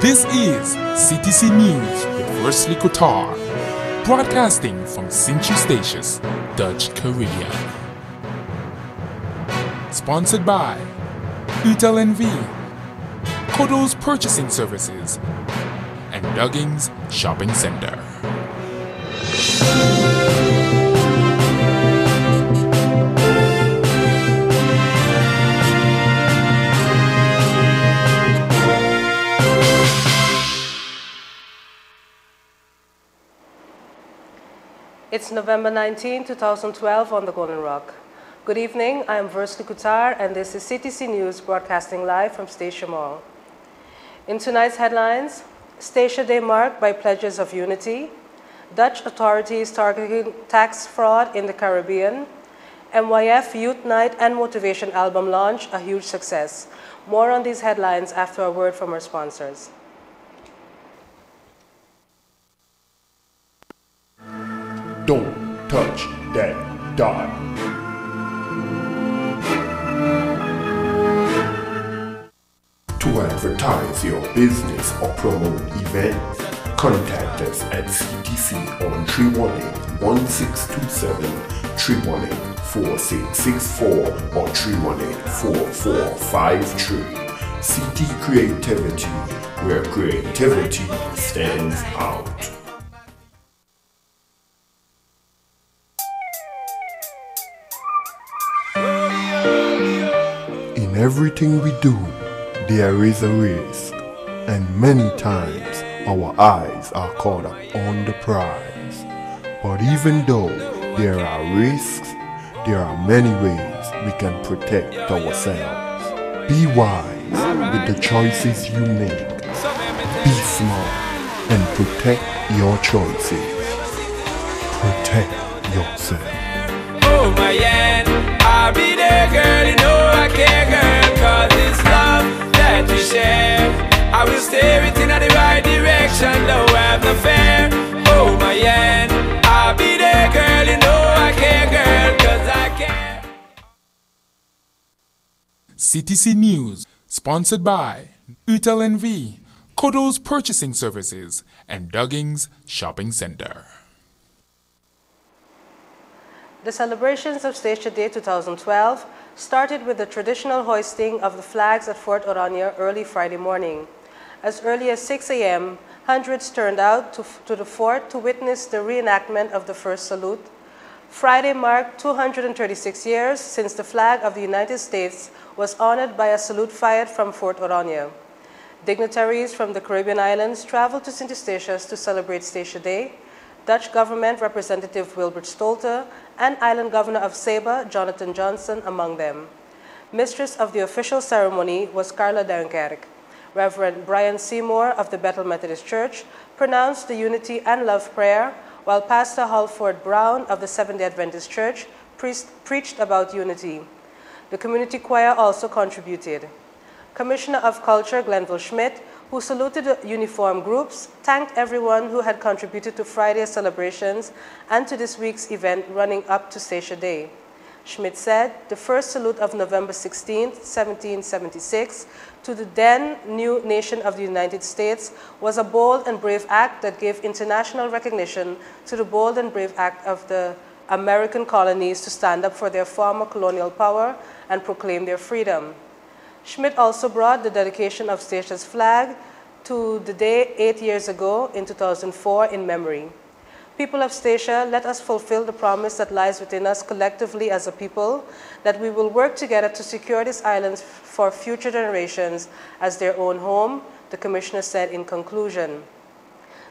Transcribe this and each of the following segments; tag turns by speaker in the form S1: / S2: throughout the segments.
S1: This is Ctc News with Wesley Qatar, broadcasting from Sint-Eustatius, Dutch Caribbean. Sponsored by UTLNV, Kodo's Purchasing Services, and Duggins Shopping Center.
S2: It's November 19, 2012 on the Golden Rock. Good evening, I am Wesley Qatar and this is Ctc News broadcasting live from Station Mall. In tonight's headlines, Station Day marked by pledges of unity, Dutch authorities targeting tax fraud in the Caribbean, NYF Youth Night and Motivation Album launch a huge success. More on these headlines after a word from our sponsors.
S3: Don't touch that dot. To advertise your business or promote events, contact us at CTC on 318-1627, 318-4664 or 318-4453. CT Creativity, where creativity stands out. In everything we do, there is a risk, and many times our eyes are caught up on the prize. But even though there are risks, there are many ways we can protect ourselves. Be wise with the choices you make. Be smart and protect your choices. Protect yourself.
S4: Oh my yeah, I'll be there, girl, you know I care, girl, cause it's love that we share. I will steer it in the right direction, no have no fear. Oh my yeah, I'll be there, girl, you know I care, girl, cause I care.
S1: Ctc News, sponsored by UTLNV, Kodo's Purchasing Services, and Duggins Shopping Center.
S2: The celebrations of Station Day 2012 started with the traditional hoisting of the flags at Fort Orania early Friday morning. As early as 6 a.m., hundreds turned out to the fort to witness the reenactment of the first salute. Friday marked 236 years since the flag of the United States was honored by a salute fired from Fort Orania. Dignitaries from the Caribbean islands traveled to Sint-Eustatius to celebrate Station Day. Dutch Government Representative Wilbert Stolte and Island Governor of Saba, Jonathan Johnson, among them. Mistress of the official ceremony was Carla Duinkerk. Reverend Brian Seymour of the Bethel Methodist Church pronounced the Unity and Love Prayer, while Pastor Halford Brown of the Seventh-day Adventist Church preached about unity. The community choir also contributed. Commissioner of Culture Glenville Schmidt, who saluted the uniform groups, thanked everyone who had contributed to Friday's celebrations and to this week's event running up to Station Day. Schmidt said the first salute of November 16, 1776, to the then new nation of the United States was a bold and brave act that gave international recognition to the bold and brave act of the American colonies to stand up for their former colonial power and proclaim their freedom. Schmidt also brought the dedication of Statia's flag to the day 8 years ago in 2004 in memory. People of Statia, let us fulfill the promise that lies within us collectively as a people, that we will work together to secure these islands for future generations as their own home, the Commissioner said in conclusion.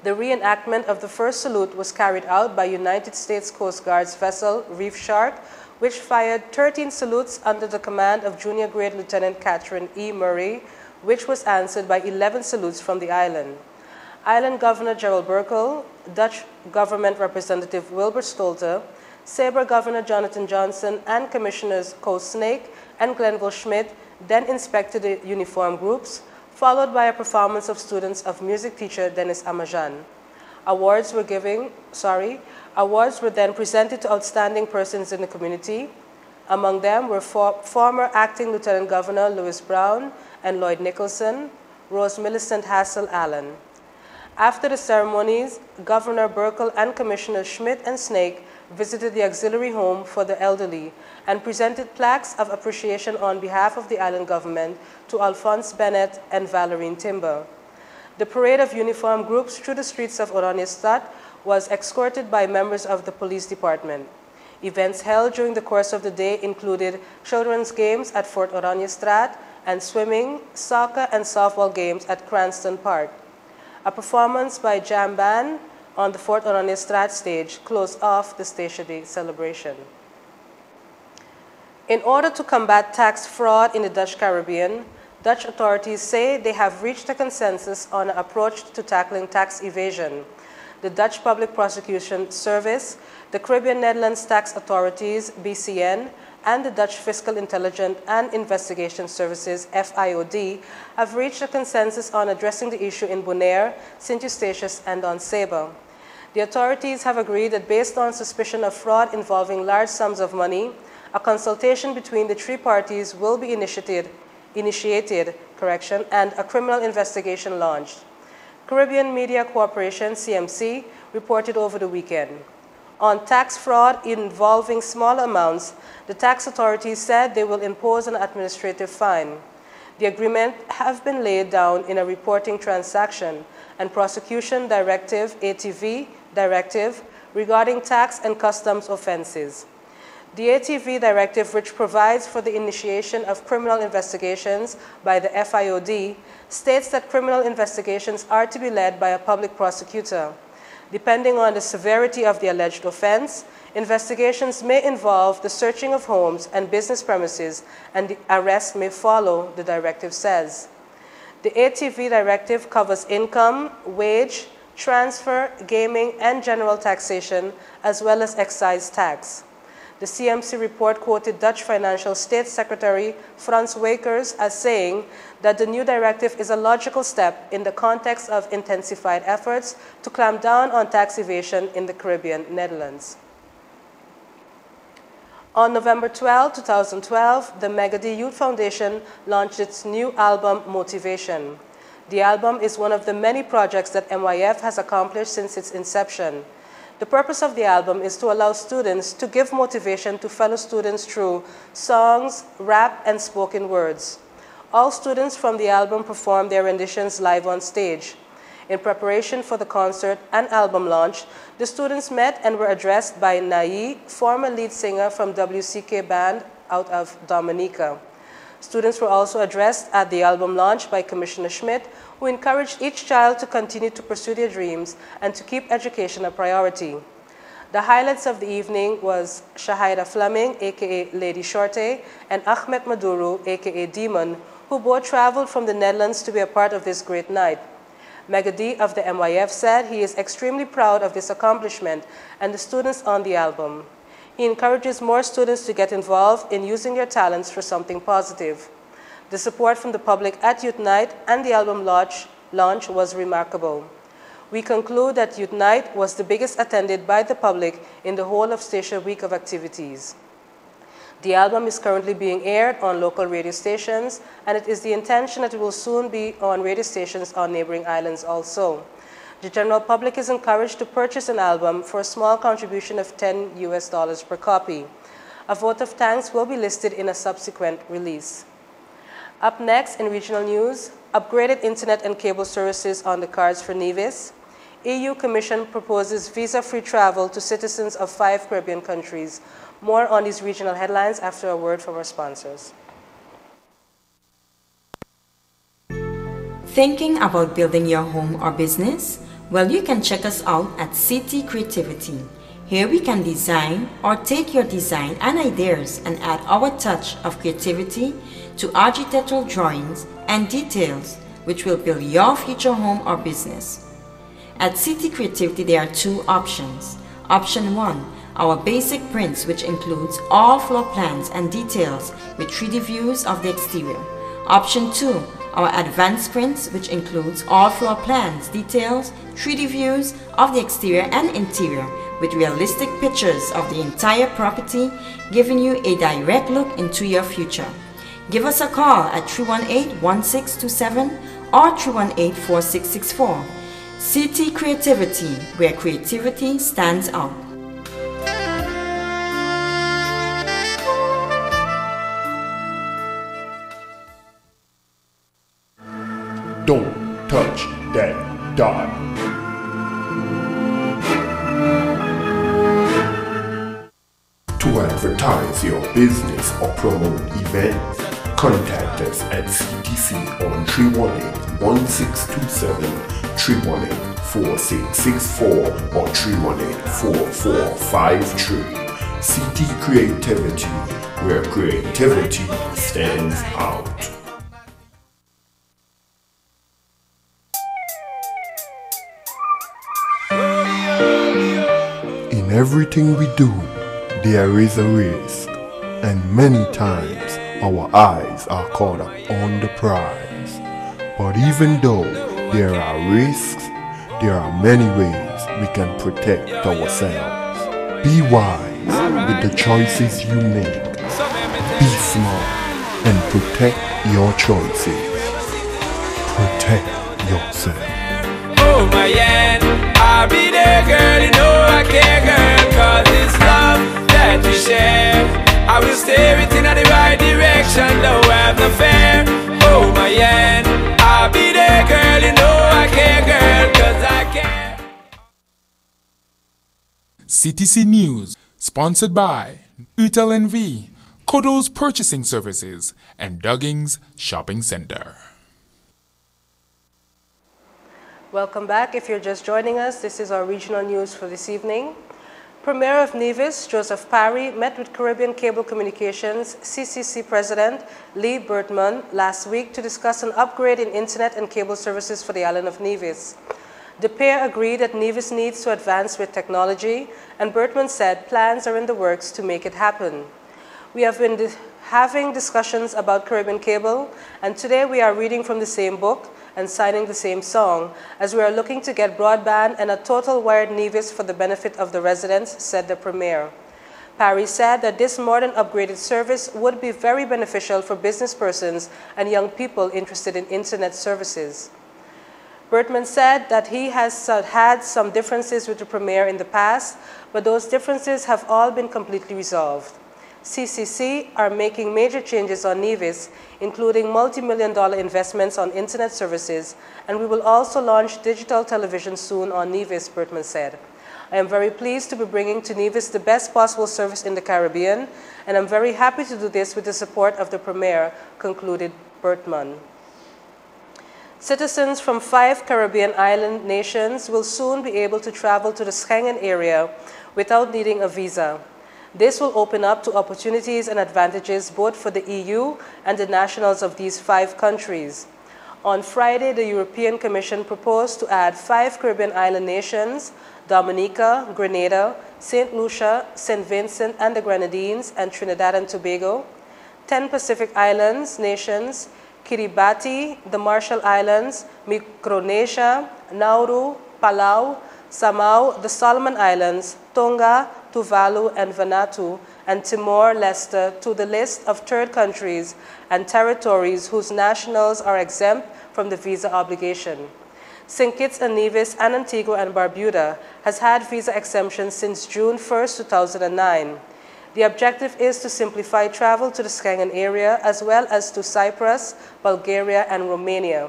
S2: The reenactment of the first salute was carried out by United States Coast Guard's vessel Reef Shark, which fired 13 salutes under the command of Junior Grade Lieutenant Catherine E. Murray, which was answered by 11 salutes from the island. Island Governor Gerald Burkle, Dutch Government Representative Wilbert Stolte, Sabre Governor Jonathan Johnson, and Commissioners Coast Snake and Glenville Schmidt then inspected the uniform groups, followed by a performance of students of music teacher Dennis Amajan. Awards were then presented to outstanding persons in the community. Among them were former Acting Lieutenant Governor Lewis Brown and Lloyd Nicholson, Rose Millicent Hassel Allen. After the ceremonies, Governor Burkle and Commissioner Schmidt and Snake visited the auxiliary home for the elderly and presented plaques of appreciation on behalf of the island government to Alphonse Bennett and Valerine Timber. The parade of uniformed groups through the streets of Oranienstad was escorted by members of the police department. Events held during the course of the day included children's games at Fort Oranienstad and swimming, soccer, and softball games at Cranston Park. A performance by Jam Band on the Fort Oranienstad stage closed off the Station Day celebration. In order to combat tax fraud in the Dutch Caribbean, Dutch authorities say they have reached a consensus on an approach to tackling tax evasion. The Dutch Public Prosecution Service, the Caribbean Netherlands Tax Authorities, BCN, and the Dutch Fiscal Intelligence and Investigation Services, FIOD, have reached a consensus on addressing the issue in Bonaire, Sint Eustatius, and on Saba. The authorities have agreed that based on suspicion of fraud involving large sums of money, a consultation between the three parties will be initiated, and a criminal investigation launched. Caribbean Media Corporation, CMC, reported over the weekend. On tax fraud involving small amounts, the tax authorities said they will impose an administrative fine. The agreement have been laid down in a reporting transaction and prosecution directive, ATV directive, regarding tax and customs offenses. The ATV directive, which provides for the initiation of criminal investigations by the FIOD, states that criminal investigations are to be led by a public prosecutor. Depending on the severity of the alleged offense, investigations may involve the searching of homes and business premises, and the arrest may follow, the directive says. The ATV directive covers income, wage, transfer, gaming, and general taxation, as well as excise tax. The CMC report quoted Dutch Financial State Secretary Frans Wekers as saying that the new directive is a logical step in the context of intensified efforts to clamp down on tax evasion in the Caribbean Netherlands. On November 12, 2012, the Megadi Youth Foundation launched its new album, Motivation. The album is one of the many projects that MYF has accomplished since its inception. The purpose of the album is to allow students to give motivation to fellow students through songs, rap, and spoken words. All students from the album perform their renditions live on stage. In preparation for the concert and album launch, the students met and were addressed by Nai, former lead singer from WCK Band out of Dominica. Students were also addressed at the album launch by Commissioner Schmidt, who encouraged each child to continue to pursue their dreams and to keep education a priority. The highlights of the evening was Shahida Fleming, aka Lady Shorte, and Ahmed Maduru, aka Demon, who both traveled from the Netherlands to be a part of this great night. Megadi of the MYF said he is extremely proud of this accomplishment and the students on the album. He encourages more students to get involved in using their talents for something positive. The support from the public at Youth Night and the album launch was remarkable. We conclude that Youth Night was the biggest attended by the public in the whole of Station Week of activities. The album is currently being aired on local radio stations, and it is the intention that it will soon be on radio stations on neighboring islands also. The general public is encouraged to purchase an album for a small contribution of $10 per copy. A vote of thanks will be listed in a subsequent release. Up next in regional news, upgraded internet and cable services on the cards for Nevis. EU Commission proposes visa-free travel to citizens of 5 Caribbean countries. More on these regional headlines after a word from our sponsors.
S5: Thinking about building your home or business? Well, you can check us out at City Creativity. Here we can design or take your design and ideas and add our touch of creativity to architectural drawings and details which will build your future home or business. At City Creativity there are 2 options. Option 1, our basic prints, which includes all floor plans and details with 3D views of the exterior. Option 2, our advanced prints, which includes all floor plans, details, 3D views of the exterior and interior with realistic pictures of the entire property, giving you a direct look into your future. Give us a call at 318-1627 or 318-4664. CT Creativity, where creativity stands out.
S3: Don't touch that dot. To advertise your business or promote events, contact us at CTC on 318-1627, 318-4664 or 318-4453. CT Creativity, where creativity stands out. In everything we do, there is a risk, and many times our eyes are caught up on the prize. But even though there are risks, there are many ways we can protect ourselves. Be wise with the choices you make. Be smart and protect your choices. Protect yourself.
S4: Oh my end, I'll be there, girl, you know I care, girl, cause it's love that we share. I will steer it in the right direction, don't have no fear. Oh my end, I'll be there, girl, you know I care, girl, cause I care.
S1: Ctc News, sponsored by Utel NV, Kodo's Purchasing Services, and Duggins Shopping Center.
S2: Welcome back. If you're just joining us, this is our regional news for this evening. Premier of Nevis, Joseph Parry, met with Caribbean Cable Communications CCC President Lee Bertman last week to discuss an upgrade in internet and cable services for the island of Nevis. The pair agreed that Nevis needs to advance with technology, and Bertman said plans are in the works to make it happen. We have been having discussions about Caribbean Cable, and today we are reading from the same book and signing the same song, as we are looking to get broadband and a total wired Nevis for the benefit of the residents, said the Premier. Parry said that this modern upgraded service would be very beneficial for business persons and young people interested in internet services. Bertman said that he has had some differences with the Premier in the past, but those differences have all been completely resolved. CCC are making major changes on Nevis, including multi-million-dollar investments on internet services, and we will also launch digital television soon on Nevis, Bertman said. I am very pleased to be bringing to Nevis the best possible service in the Caribbean, and I'm very happy to do this with the support of the Premier, concluded Bertman. Citizens from 5 Caribbean island nations will soon be able to travel to the Schengen area without needing a visa. This will open up to opportunities and advantages both for the EU and the nationals of these 5 countries. On Friday, the European Commission proposed to add 5 Caribbean island nations, Dominica, Grenada, St. Lucia, St. Vincent and the Grenadines, and Trinidad and Tobago, 10 Pacific Islands nations, Kiribati, the Marshall Islands, Micronesia, Nauru, Palau, Samoa, the Solomon Islands, Tonga, Tuvalu, and Vanuatu, and Timor-Leste to the list of third countries and territories whose nationals are exempt from the visa obligation. St. Kitts and Nevis and Antigua and Barbuda has had visa exemptions since June 1, 2009. The objective is to simplify travel to the Schengen area as well as to Cyprus, Bulgaria, and Romania.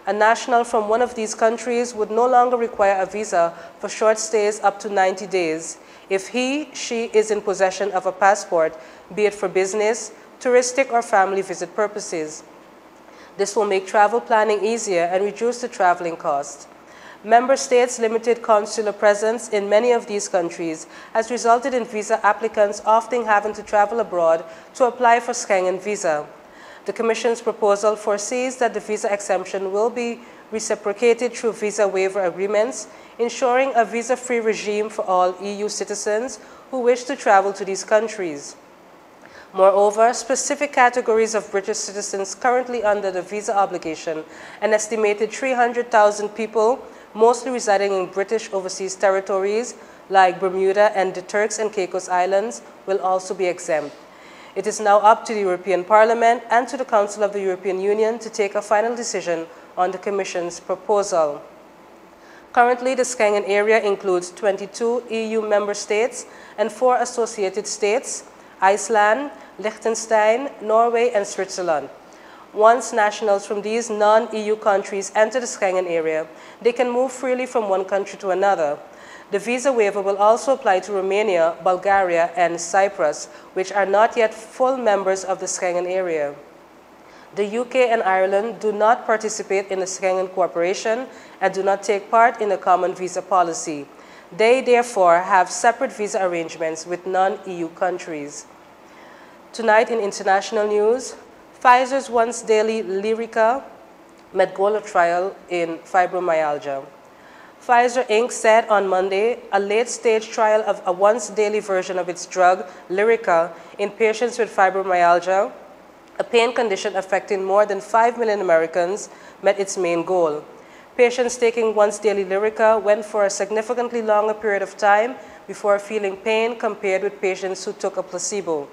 S2: A national from one of these countries would no longer require a visa for short stays up to 90 days if he/she is in possession of a passport, be it for business, touristic, or family visit purposes. This will make travel planning easier and reduce the traveling cost. Member States' limited consular presence in many of these countries has resulted in visa applicants often having to travel abroad to apply for Schengen visa. The Commission's proposal foresees that the visa exemption will be reciprocated through visa waiver agreements, ensuring a visa-free regime for all EU citizens who wish to travel to these countries. Moreover, specific categories of British citizens currently under the visa obligation, an estimated 300,000 people, mostly residing in British overseas territories like Bermuda and the Turks and Caicos Islands, will also be exempt. It is now up to the European Parliament and to the Council of the European Union to take a final decision on the Commission's proposal. Currently, the Schengen area includes 22 EU member states and 4 associated states, Iceland, Liechtenstein, Norway, and Switzerland. Once nationals from these non-EU countries enter the Schengen area, they can move freely from one country to another. The visa waiver will also apply to Romania, Bulgaria, and Cyprus, which are not yet full members of the Schengen area. The UK and Ireland do not participate in the Schengen cooperation and do not take part in the common visa policy. They therefore have separate visa arrangements with non-EU countries. Tonight in international news, Pfizer's once-daily Lyrica met goal of trial in fibromyalgia. Pfizer Inc. said on Monday a late-stage trial of a once-daily version of its drug, Lyrica, in patients with fibromyalgia, a pain condition affecting more than 5 million Americans, met its main goal. Patients taking once-daily Lyrica went for a significantly longer period of time before feeling pain compared with patients who took a placebo.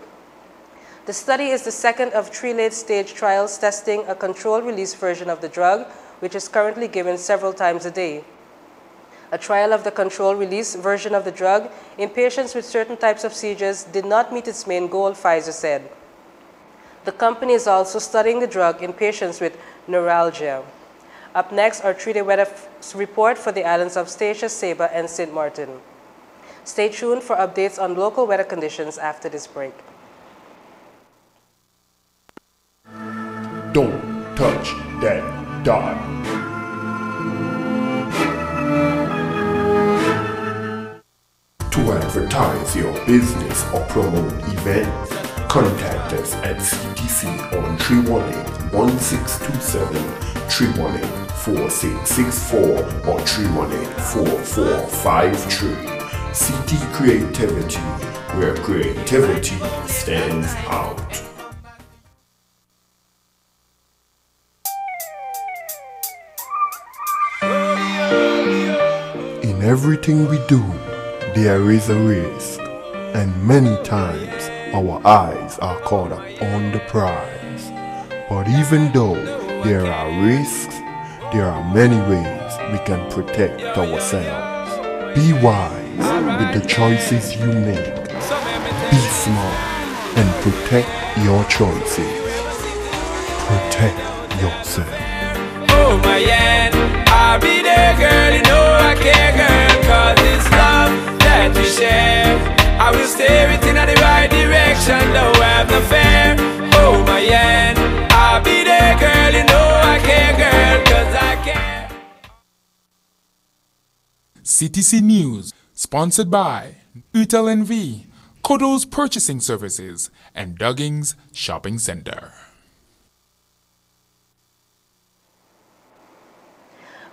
S2: The study is the second of 3 late-stage trials testing a controlled-release version of the drug, which is currently given several times a day. A trial of the controlled-release version of the drug in patients with certain types of seizures did not meet its main goal, Pfizer said. The company is also studying the drug in patients with neuralgia. Up next, our 3-day weather report for the islands of Statia, Saba, and St. Martin. Stay tuned for updates on local weather conditions after this break.
S3: Don't touch that dot. To advertise your business or promote events, contact us at CTC on 318-1627, 318-4664, or 318-4453. CT Creativity, where creativity stands out. In everything we do, there is a risk, and many times our eyes are caught up on the prize. But even though there are risks, there are many ways we can protect ourselves. Be wise with the choices you make. Be smart and protect your choices. Protect yourself.
S4: Oh my yeah, I'll be there, girl, you know I care, girl, cause it's love that we share. I will steer it in the right direction, don't have no fear. Oh my yeah, I'll be there, girl, you know I care, girl, cause I care.
S1: Ctc News, sponsored by Utel NV, Kodo's Purchasing Services, and Dugging's Shopping Center.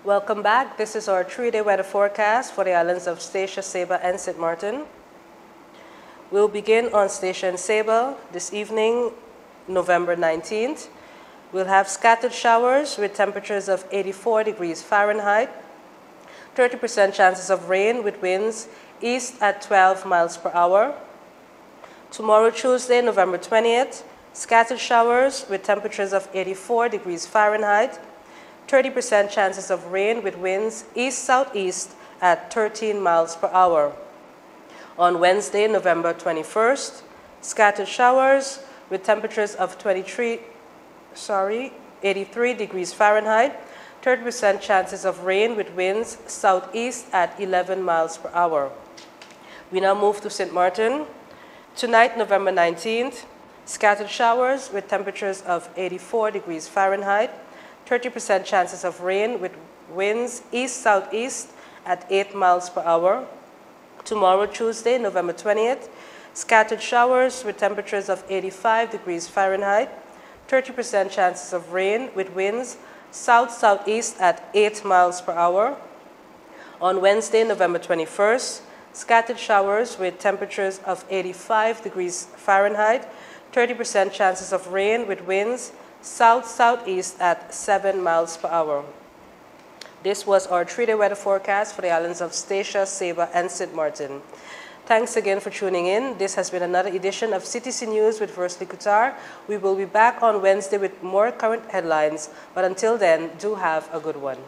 S2: Welcome back. This is our 3-day weather forecast for the islands of Statia, Saba, and St. Martin. We'll begin on Statia and Saba this evening, November 19th. We'll have scattered showers with temperatures of 84 degrees Fahrenheit, 30% chances of rain with winds east at 12 miles per hour. Tomorrow, Tuesday, November 20th, scattered showers with temperatures of 84 degrees Fahrenheit, 30% chances of rain with winds east-southeast at 13 miles per hour. On Wednesday, November 21st, scattered showers with temperatures of 83 degrees Fahrenheit, 30% chances of rain with winds southeast at 11 miles per hour. We now move to St. Martin. Tonight, November 19th, scattered showers with temperatures of 84 degrees Fahrenheit, 30% chances of rain with winds east-southeast at 8 miles per hour. Tomorrow, Tuesday, November 20th, scattered showers with temperatures of 85 degrees Fahrenheit, 30% chances of rain with winds south-southeast at 8 miles per hour. On Wednesday, November 21st, scattered showers with temperatures of 85 degrees Fahrenheit, 30% chances of rain with winds south-southeast at 7 miles per hour. This was our 3-day weather forecast for the islands of Statia, Saba, and St. Martin. Thanks again for tuning in. This has been another edition of Ctc News with Versely Kutar. We will be back on Wednesday with more current headlines, but until then, do have a good one.